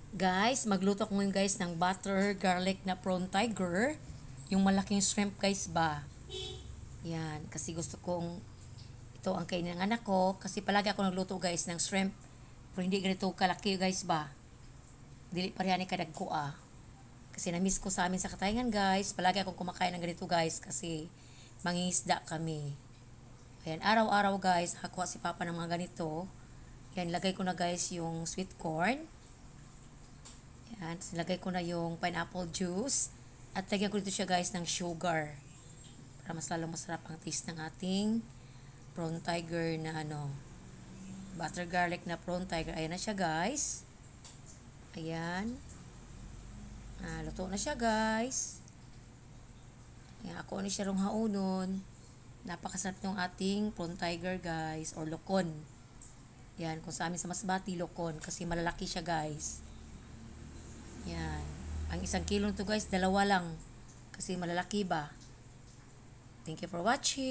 Guys, magluto ko ngayon guys ng butter garlic na prawn tiger. Yung malaking shrimp guys ba. Yan, kasi gusto kong ito ang kainin ng anak ko. Kasi palagi ako nagluto guys ng shrimp. Pero hindi ganito kalaki guys ba. Dili pareha ni kadagko ah. Kasi na-miss ko sa amin sa Katayangan guys. Palagi akong kumakain ng ganito guys kasi mangingisda kami. Ayan, araw-araw guys, nakakuha si Papa ng mga ganito. Yan, lagay ko na guys yung sweet corn. Yan, nilagay ko na yung pineapple juice. At lagyan ko dito siya guys ng sugar. Para mas lalong masarap ang taste ng ating prawn tiger na butter garlic na prawn tiger. Ayan na siya guys. Ayan. Luto na siya guys. Ayan, ako ni siya rong haunon. Napakasarap ng ating prawn tiger guys. Or lokon. Yan, kung sa amin sa Masbati, lokon. Kasi malalaki siya guys. Yan. Ang 1 kilo to guys, 2 lang. Kasi malalaki ba. Thank you for watching.